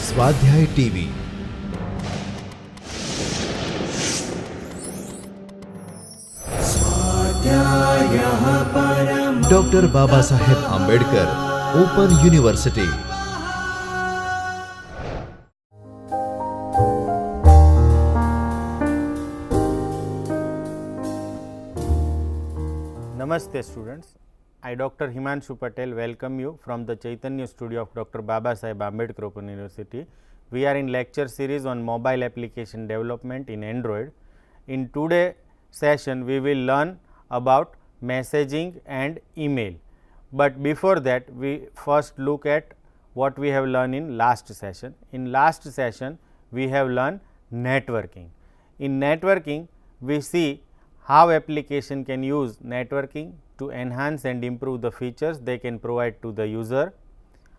स्वाध्याय TV doctor Baba Saheb Ambedkar open university. Namaste students, I Dr. Himanshu Patel welcome you from the Chaitanya studio of Dr. Baba Saheb Ambedkar Open University. We are in lecture series on mobile application development in Android. In today's session we will learn about messaging and email, but before that we first look at what we have learned in last session. In last session we have learned networking. In networking we see how application can use networking to enhance and improve the features they can provide to the user,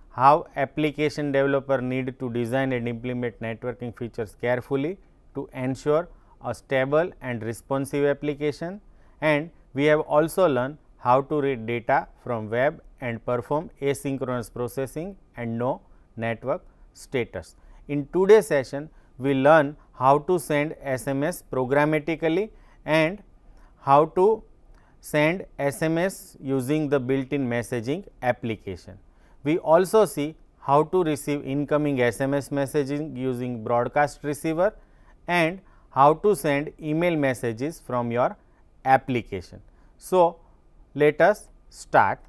how application developer need to design and implement networking features carefully to ensure a stable and responsive application, and we have also learned how to read data from web and perform asynchronous processing and know network status. In today's session we learn how to send SMS programmatically and how to send SMS using the built-in messaging application. We also see how to receive incoming SMS messaging using broadcast receiver and how to send email messages from your application. So, let us start.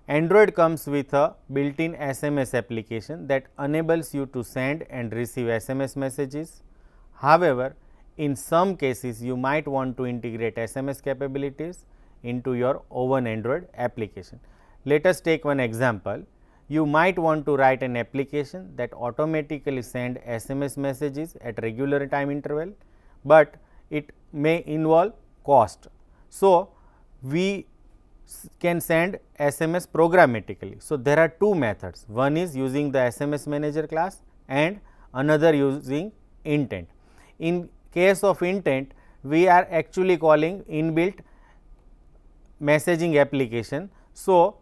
Android comes with a built-in SMS application that enables you to send and receive SMS messages. However, in some cases you might want to integrate SMS capabilities into your own Android application. Let us take one example. You might want to write an application that automatically send SMS messages at regular time interval, but it may involve cost. So, we can send SMS programmatically. So, there are two methods, one is using the SMS manager class and another using intent. In case of intent, we are actually calling inbuilt messaging application. So,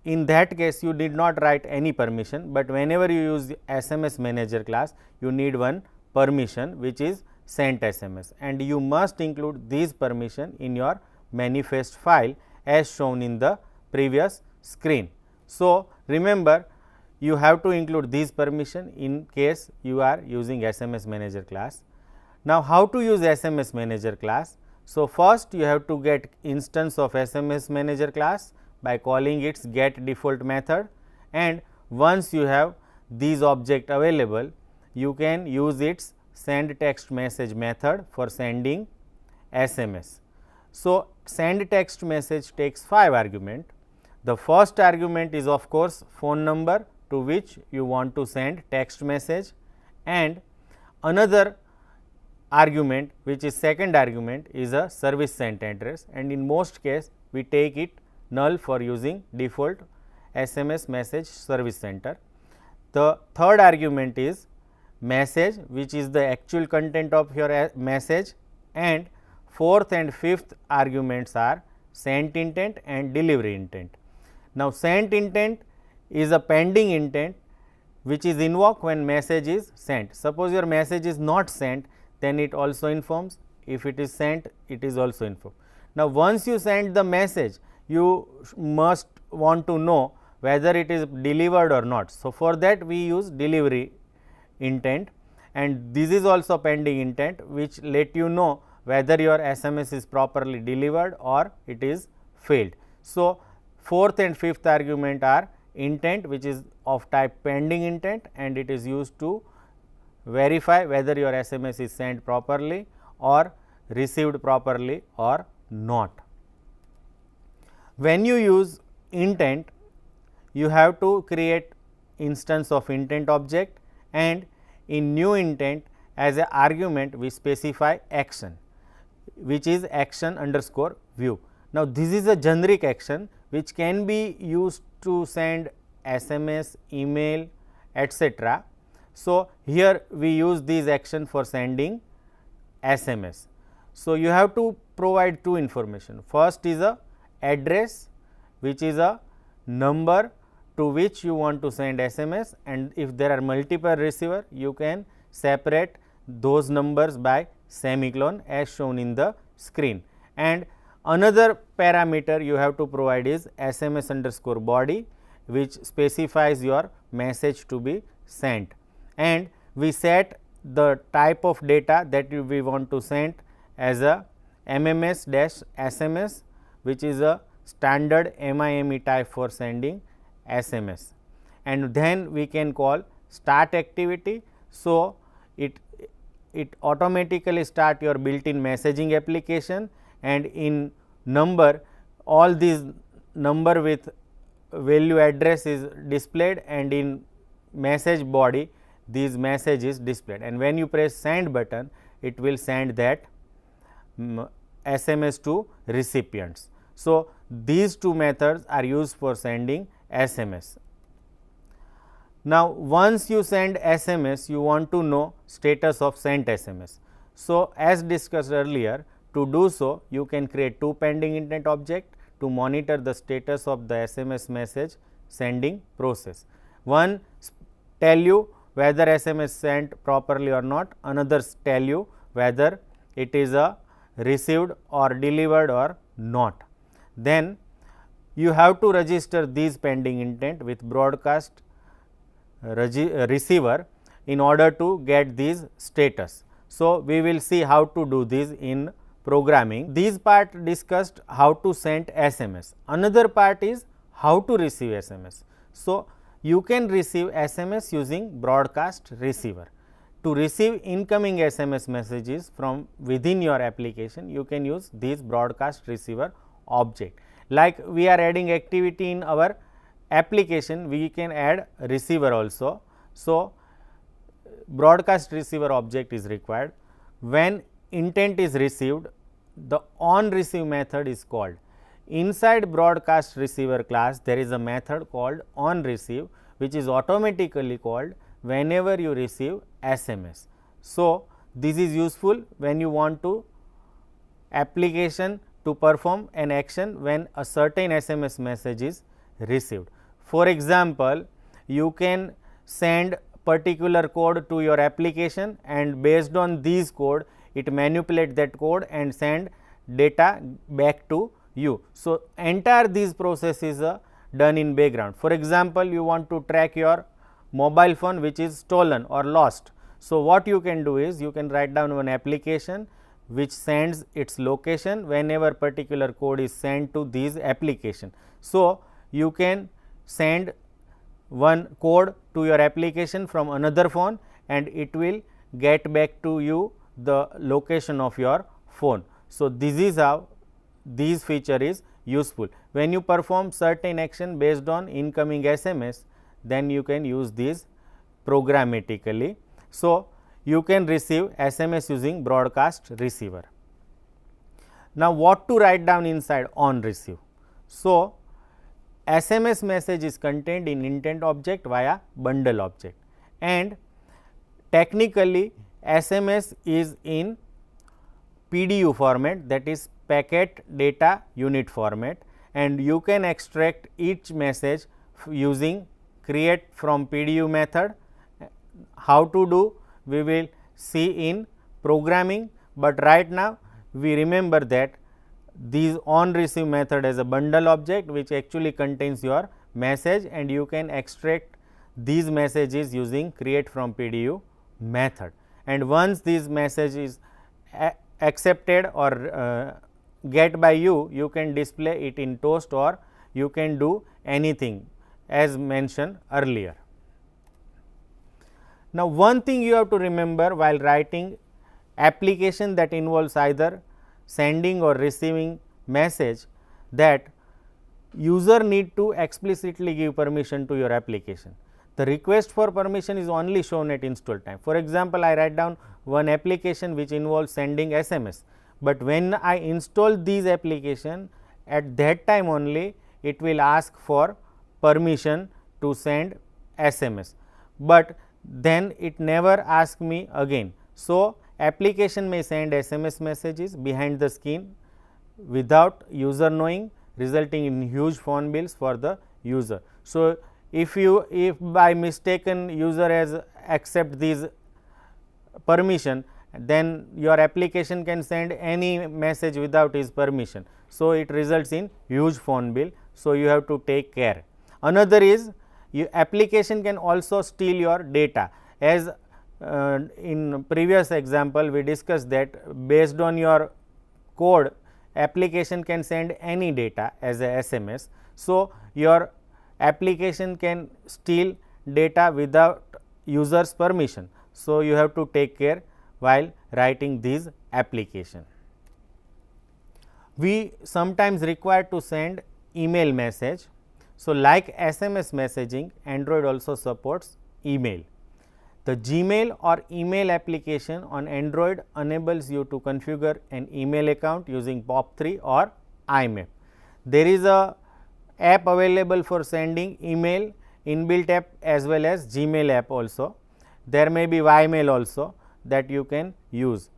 in that case you did not write any permission, but whenever you use the SMS manager class you need one permission which is sent SMS, and you must include these permission in your manifest file as shown in the previous screen. So, remember you have to include these permission in case you are using SMS manager class. Now, how to use SMS manager class? So, first you have to get instance of SMS manager class by calling its get default method, and once you have these object available you can use its send text message method for sending SMS. So, send text message takes 5 argument. The first argument is of course phone number to which you want to send text message, and another argument which is second argument is a service sent address, and in most case we take it null for using default SMS message service center. The third argument is message which is the actual content of your message, and fourth and fifth arguments are sent intent and delivery intent. Now, sent intent is a pending intent which is invoked when message is sent. Suppose your message is not sent, then it also informs. If it is sent, it is also informed. Now, once you send the message, you must want to know whether it is delivered or not. So, for that we use delivery intent, and this is also pending intent which let you know whether your SMS is properly delivered or it is failed. So, fourth and fifth argument are intent which is of type pending intent, and it is used to verify whether your SMS is sent properly or received properly or not. When you use intent, you have to create instance of intent object, and in new intent as an argument we specify action which is action underscore view. Now, this is a generic action which can be used to send SMS, email, etc. So, here we use these action for sending SMS. So, you have to provide two information. First is a address which is a number to which you want to send SMS, and if there are multiple receiver, you can separate those numbers by semicolon as shown in the screen. And another parameter you have to provide is SMS underscore body, which specifies your message to be sent, and we set the type of data that we want to send as a MMS dash SMS, which is a standard MIME type for sending SMS, and then we can call start activity. So, it automatically start your built-in messaging application, and in number all these number with value address is displayed, and in message body these message is displayed, and when you press send button it will send that SMS to recipients. So, these two methods are used for sending SMS. Now, once you send SMS, you want to know status of sent SMS. So, as discussed earlier, to do so you can create two pending intent object to monitor the status of the SMS message sending process. One tell you whether SMS sent properly or not, another tell you whether it is a received or delivered or not. Then you have to register these pending intent with broadcast receiver in order to get these status. So, we will see how to do this in programming. These part discussed how to send SMS. Another part is how to receive SMS. So, you can receive SMS using broadcast receiver. To receive incoming SMS messages from within your application, you can use this broadcast receiver object. Like we are adding activity in our application, we can add receiver also. So, broadcast receiver object is required. When intent is received, the on receive method is called. Inside broadcast receiver class, there is a method called on receive, which is automatically called whenever you receive SMS. So, this is useful when you want to application to perform an action when a certain SMS message is received. For example, you can send particular code to your application, and based on these code it manipulate that code and send data back to you. So, entire these process is done in background. For example, you want to track your mobile phone which is stolen or lost. So, what you can do is you can write down one application which sends its location whenever particular code is sent to this application. So, you can send one code to your application from another phone, and it will get back to you the location of your phone. So, this is how this feature is useful. When you perform certain action based on incoming SMS, then you can use this programmatically. So, you can receive SMS using broadcast receiver. Now, what to write down inside on receive? So, SMS message is contained in intent object via bundle object, and technically SMS is in PDU format, that is packet data unit format, and you can extract each message using create from PDU method. How to do we will see in programming, but right now we remember that these on receive method as a bundle object which actually contains your message, and you can extract these messages using create from PDU method. And once this message is accepted or get by you, you can display it in toast, or you can do anything as mentioned earlier. Now, one thing you have to remember while writing application that involves either sending or receiving message, that user need to explicitly give permission to your application. The request for permission is only shown at install time. For example, I write down one application which involves sending SMS, but when I install these application, at that time only it will ask for permission to send SMS, but then it never asks me again. So, application may send SMS messages behind the screen without user knowing, resulting in huge phone bills for the user. So, if by mistaken user has accept these permission, then your application can send any message without his permission. So, it results in huge phone bill. So, you have to take care. Another is your application can also steal your data, as in previous example we discussed that based on your code application can send any data as a SMS. So, your application can steal data without user's permission. So, you have to take care while writing these application. We sometimes require to send email message. So, like SMS messaging, Android also supports email. The Gmail or email application on Android enables you to configure an email account using POP3 or IMAP. There is a app available for sending email, inbuilt app as well as Gmail app also. There may be Ymail also that you can use.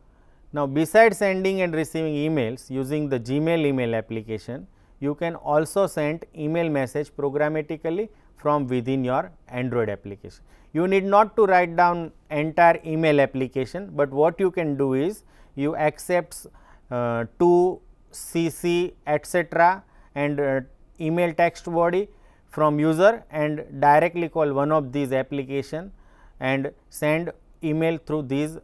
Now, besides sending and receiving emails using the Gmail email application, you can also send email message programmatically from within your Android application. You need not to write down entire email application, but what you can do is you accept to CC etc. and email text body from user and directly call one of these application and send email through these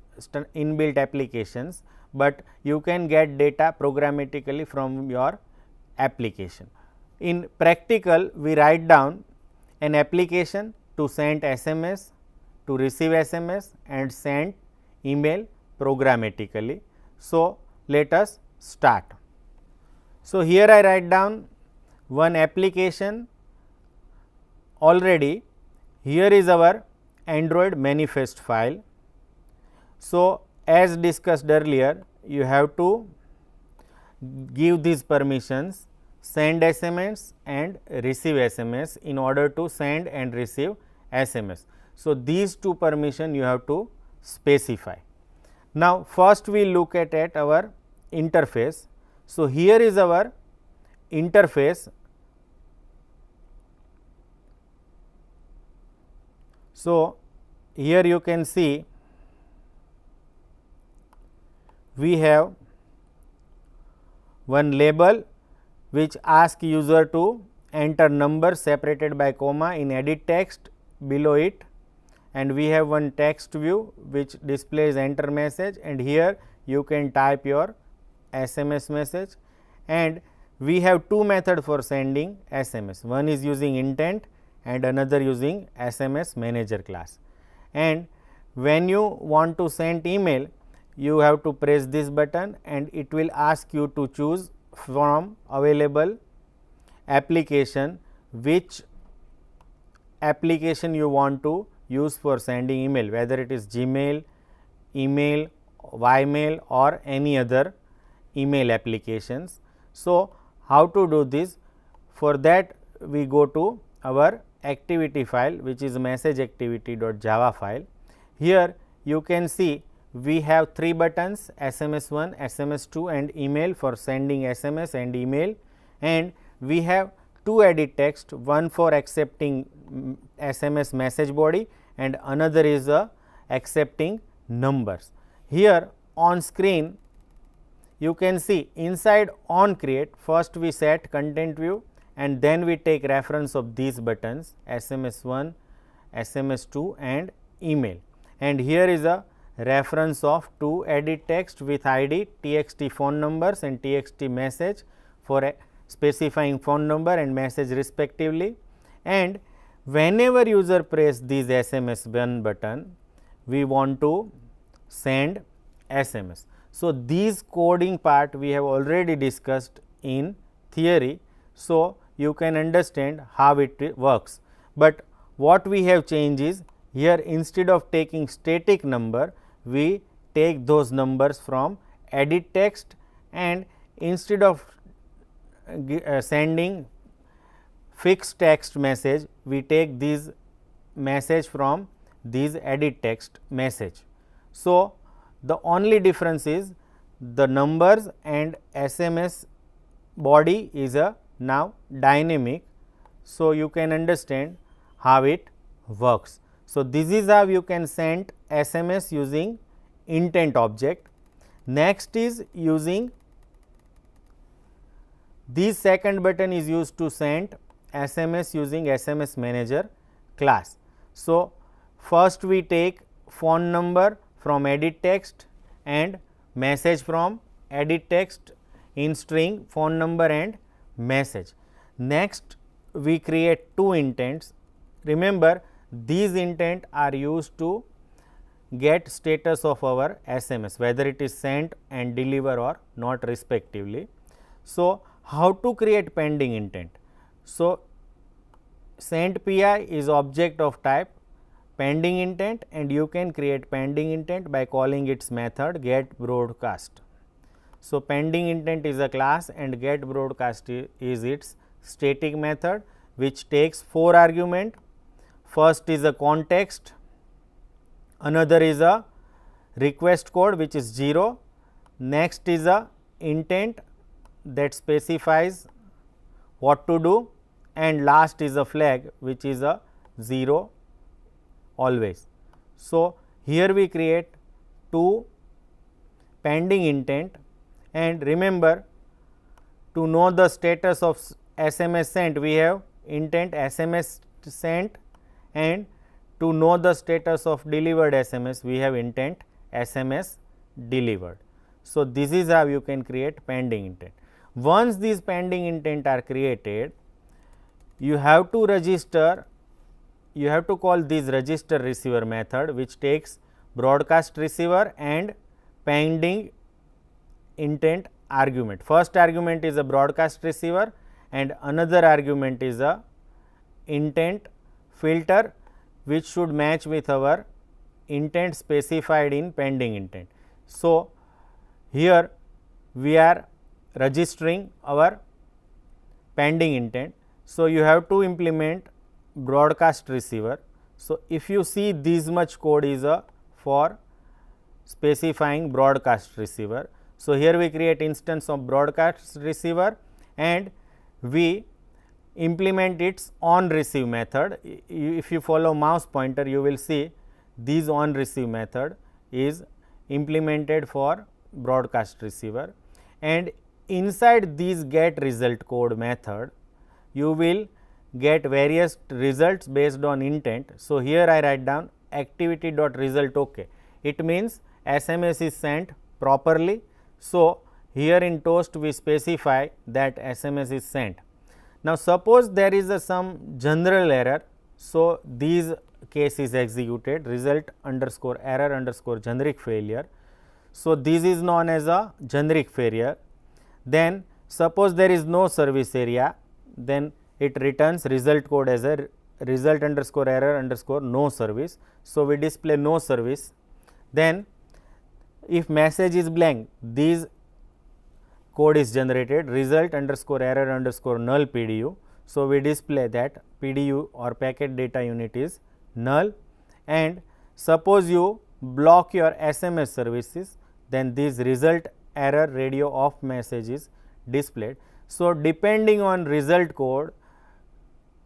inbuilt applications, but you can get data programmatically from your application. In practical, we write down an application to send SMS, to receive SMS and send email programmatically. So, let us start. So, here I write down one application already. Here is our Android manifest file. So, as discussed earlier, you have to give these permissions, send SMS and receive SMS in order to send and receive SMS. So, these two permission you have to specify. Now, first we look at our interface. So, here is our interface. So, here you can see we have one label which asks user to enter number separated by comma in edit text below it, and we have one text view which displays enter message, and here you can type your SMS message, and we have two methods for sending SMS. One is using intent and another using SMS manager class. And when you want to send email, you have to press this button and it will ask you to choose from available application which application you want to use for sending email, whether it is Gmail, email, Ymail or any other email applications. So, how to do this? For that we go to our activity file which is message activity.java file. Here you can see we have three buttons, SMS1, SMS2 and email for sending SMS and email, and we have two edit text, one for accepting SMS message body and another is accepting numbers. Here on screen you can see inside on create, first we set content view and then we take reference of these buttons SMS1, SMS2 and email, and here is a reference of two edit text with ID txt phone numbers and txt message for specifying phone number and message respectively, and whenever user press this SMS1 button we want to send SMS. So, these coding part we have already discussed in theory. So, you can understand how it works, but what we have changed is here instead of taking static number we take those numbers from edit text, and instead of sending fixed text message we take this message from this edit text message. So, the only difference is the numbers and SMS body is a now dynamic. So, you can understand how it works. So, this is how you can send SMS using intent object. Next is using this second button is used to send SMS using SMS manager class. So, first we take phone number from edit text and message from edit text in string phone number and message. Next we create two intents. Remember, these intent are used to get status of our SMS, whether it is sent and deliver or not respectively. So, how to create pending intent? So, sent PI is object of type pending intent, and you can create pending intent by calling its method get broadcast. So, pending intent is a class and get broadcast is its static method, which takes 4 argument. First is a context, another is a request code which is 0, next is a intent that specifies what to do, and last is a flag which is a 0 always. So, here we create two pending intent, and remember, to know the status of SMS sent we have intent SMS sent, and to know the status of delivered SMS we have intent SMS delivered. So, this is how you can create pending intent. Once these pending intent are created, you have to register, you have to call this register receiver method, which takes broadcast receiver and pending intent argument. First argument is a broadcast receiver and another argument is a intent filter, which should match with our intent specified in pending intent. So, here we are registering our pending intent. So, you have to implement broadcast receiver. So, if you see this much code is for specifying broadcast receiver. So, here we create instance of broadcast receiver and we implement its on receive method. If you follow mouse pointer, you will see this on receive method is implemented for broadcast receiver, and inside this get result code method you will get various results based on intent. So, here I write down activity dot result OK. It means SMS is sent properly. So, here in toast we specify that SMS is sent. Now, suppose there is some general error. So, this case is executed result underscore error underscore generic failure. So, this is known as a generic failure. Then suppose there is no service area, then it returns result code as a result underscore error underscore no service. So, we display no service. Then if message is blank, this code is generated result underscore error underscore null PDU. So, we display that PDU or packet data unit is null, and suppose you block your SMS services, then this result error radio off message is displayed. So, depending on result code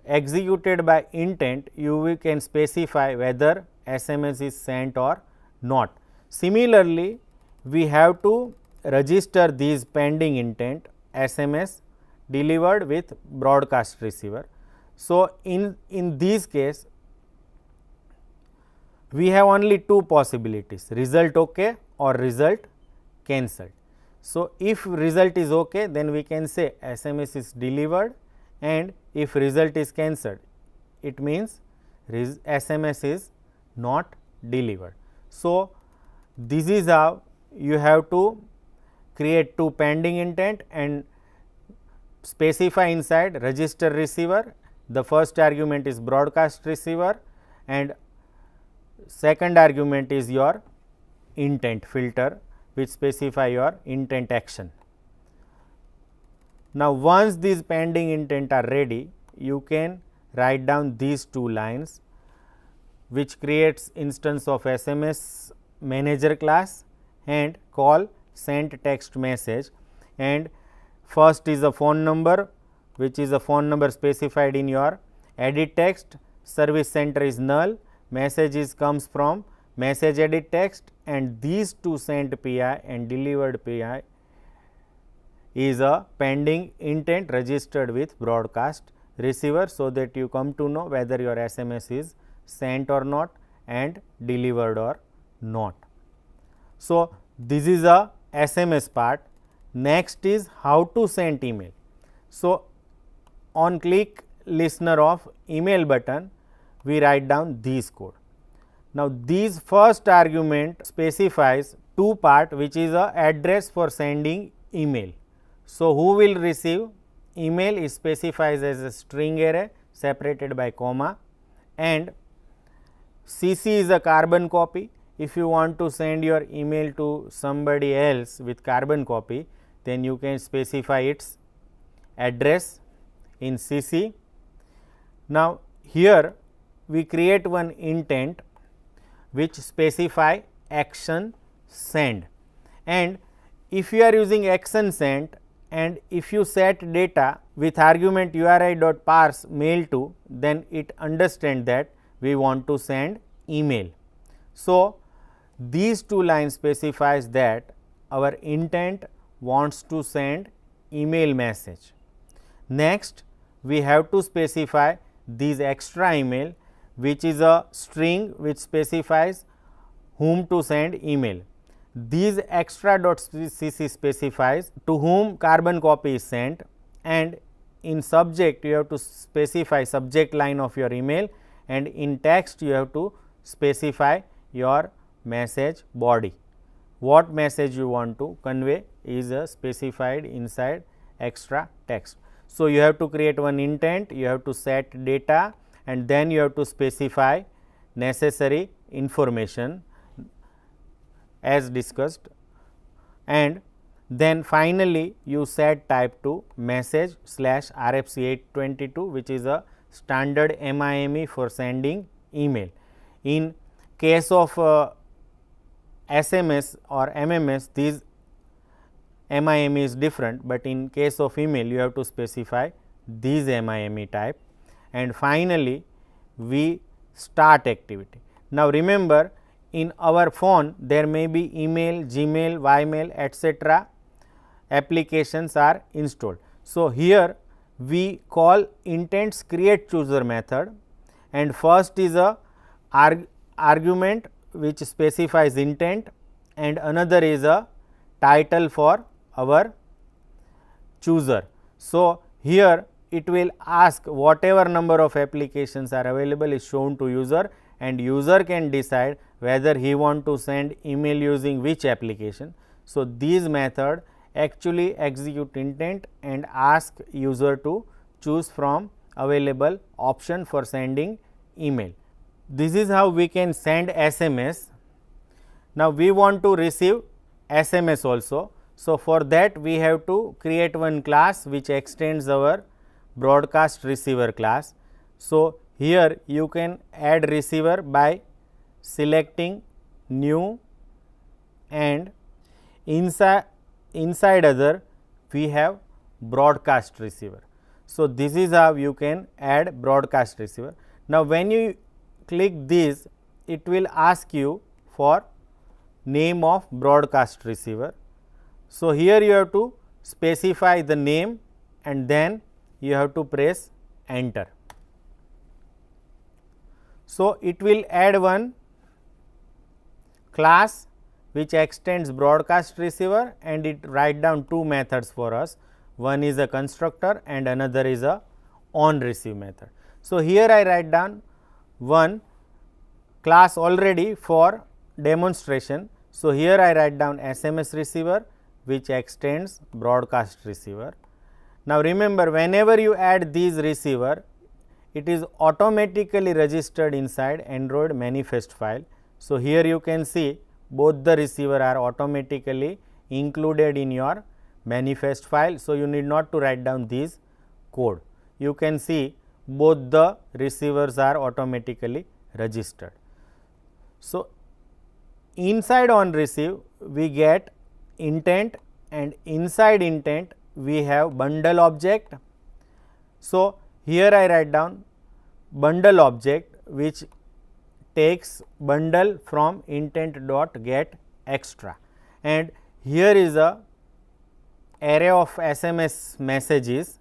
executed by intent, you can specify whether SMS is sent or not. Similarly, we have to register these pending intent SMS delivered with broadcast receiver. So, in this case we have only two possibilities, result OK or result cancelled. So, if result is OK, then we can say SMS is delivered, and if result is cancelled, it means SMS is not delivered. So, this is how you have to create two pending intent and specify inside register receiver. The first argument is broadcast receiver and second argument is your intent filter, which specify your intent action. Now, once these pending intent are ready, you can write down these two lines, which creates instance of SMS manager class and call send text message, and first is a phone number, which is a phone number specified in your edit text. service center is null, message is comes from message edit text, and these two sent PI and delivered PI is a pending intent registered with broadcast receiver, so that you come to know whether your SMS is sent or not and delivered or not. So, this is a SMS part. Next is how to send email. So, on click listener of email button, we write down this code. Now, this first argument specifies two part, which is a address for sending email. So, who will receive email is specified as a string array separated by comma, and CC is a carbon copy. If you want to send your email to somebody else with carbon copy, then you can specify its address in CC. Now, here we create one intent which specify action send, and if you are using action sent and if you set data with argument URI.parse mail to, then it understand that we want to send email. So, these two lines specifies that our intent wants to send email message. Next, we have to specify this extra email, which is a string which specifies whom to send email. These extra.cc specifies to whom carbon copy is sent, and in subject you have to specify subject line of your email, and in text you have to specify your message body. What message you want to convey is specified inside extra text. So, you have to create one intent, you have to set data, and then you have to specify necessary information as discussed, and then finally, you set type to message / RFC 822, which is a standard MIME for sending email. In case of SMS or MMS, these MIME is different, but in case of email you have to specify these MIME type, and finally, we start activity. Now, remember, in our phone there may be email, Gmail, Ymail, etc. applications are installed. So, here we call intents create chooser method, and first is a argument which specifies intent, and another is a title for our chooser. So, here it will ask whatever number of applications are available is shown to user, and user can decide whether he want to send email using which application. So, these method actually execute intent and ask user to choose from available option for sending email. This is how we can send SMS. Now, we want to receive SMS also. So, for that we have to create one class which extends our broadcast receiver class. So, here you can add receiver by selecting new, and inside other we have broadcast receiver. So, this is how you can add broadcast receiver. Now, when you click this, it will ask you for name of broadcast receiver. So, here you have to specify the name and then you have to press enter. So, it will add one class which extends broadcast receiver, and it write down two methods for us. One is a constructor and another is a on receive method. So, here I write down one class already for demonstration. So, here I write down SMS receiver which extends broadcast receiver. Now, remember, whenever you add these receiver, it is automatically registered inside Android manifest file. So, here you can see both the receiver are automatically included in your manifest file. So, you need not to write down this code. You can see both the receivers are automatically registered. So, inside on receive we get intent, and inside intent we have bundle object. So, here I write down bundle object which takes bundle from intent dot get extra, and here is a array of SMS messages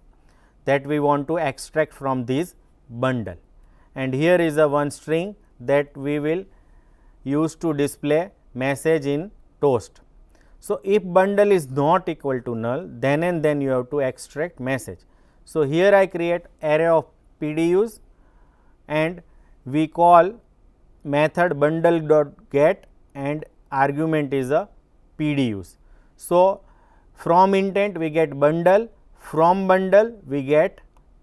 that we want to extract from this bundle, and here is a one string that we will use to display message in toast. So, if bundle is not equal to null, then and then you have to extract message. So, here I create array of PDUs and we call method bundle dot get and argument is a PDUs. So, from intent we get bundle, from bundle we get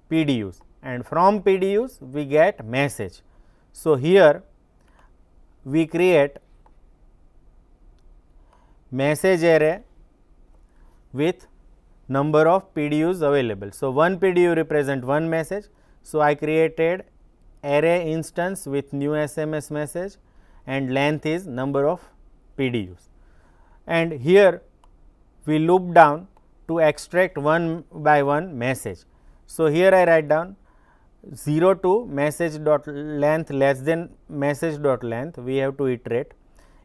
PDUs, and from PDUs we get message. So, here we create message array with number of PDUs available. So, one PDU represent one message. So, I created array instance with new SMS message and length is number of PDUs, and here we loop down to extract one by one message. So, here I write down 0 to message dot length less than message dot length, we have to iterate.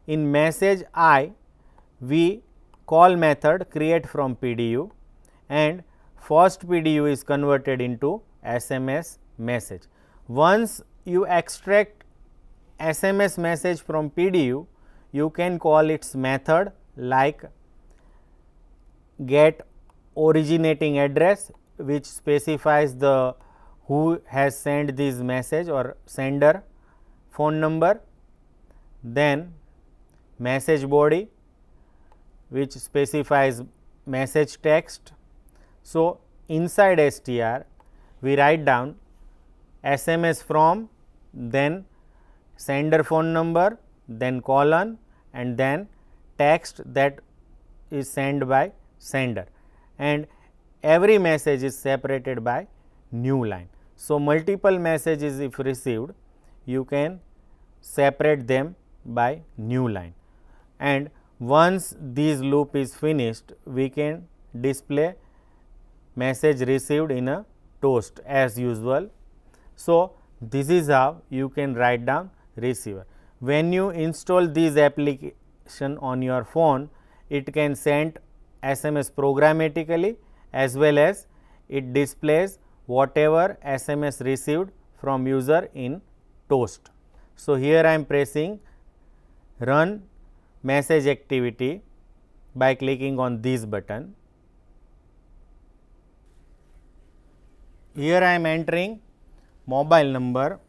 In message I, we call method create from PDU and first PDU is converted into SMS message. Once you extract SMS message from PDU, you can call its method like get originating address, which specifies the who has sent this message or sender phone number, then message body which specifies message text. So, inside str we write down SMS from, then sender phone number, then colon and then text that is sent by sender, and every message is separated by new line. So, multiple messages if received, you can separate them by new line, and once this loop is finished, we can display message received in a toast as usual. So, this is how you can write down receiver. When you install this application on your phone, it can send SMS programmatically as well as it displays whatever SMS received from user in toast. So, here I am pressing run message activity by clicking on this button. Here I am entering mobile number,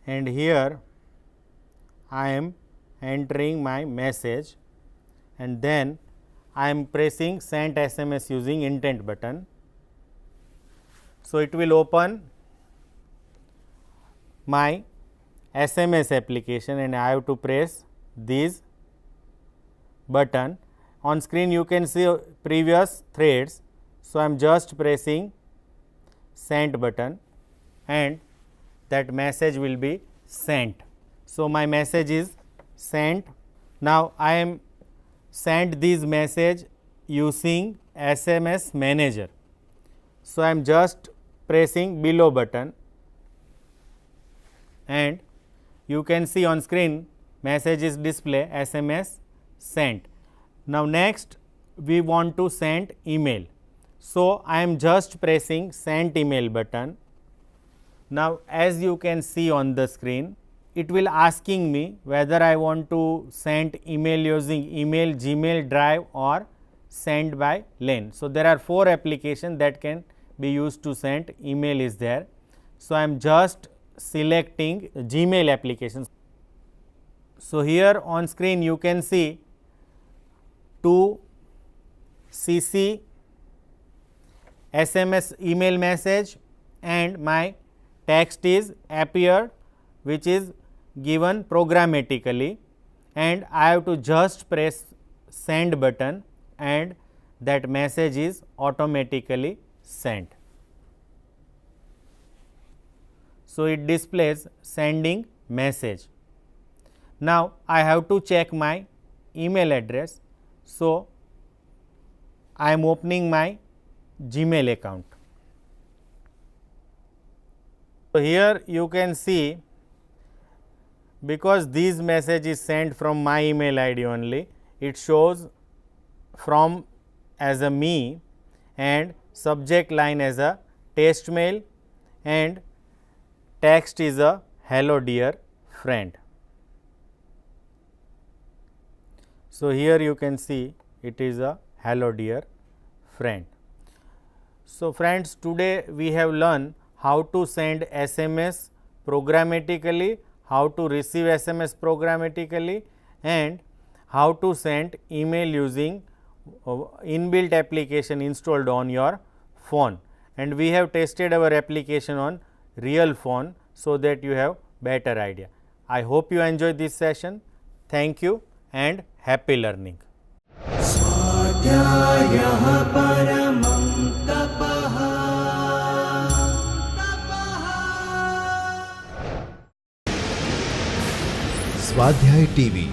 and here I am entering my message, and then I am pressing send SMS using intent button. So, it will open my SMS application and I have to press this button. On screen you can see previous threads. So, I am just pressing send button and that message will be sent. So, my message is sent. Now, I am sent this message using SMS manager. So, I am just pressing below button and you can see on screen message is display SMS sent. Now, next we want to send email. So, I am just pressing send email button. Now, as you can see on the screen, it will asking me whether I want to send email using email, Gmail, Drive or send by LAN. So, there are 4 applications that can be used to send email is there. So, I am just selecting Gmail applications. So, here on screen you can see to CC SMS email message and my text is appeared, which is given programmatically, and I have to just press send button and that message is automatically sent. So, it displays sending message. Now I have to check my email address. So I am opening my Gmail account. So here you can see, because this message is sent from my email ID only, it shows from as a me and subject line as a test mail and text is a hello dear friend. So here you can see it is a hello dear friend. So friends, today we have learned how to send SMS programmatically, how to receive SMS programmatically, and how to send email using inbuilt application installed on your phone. And we have tested our application on real phone, so that you have better idea. I hope you enjoyed this session. Thank you and happy learning. स्वाध्याय TV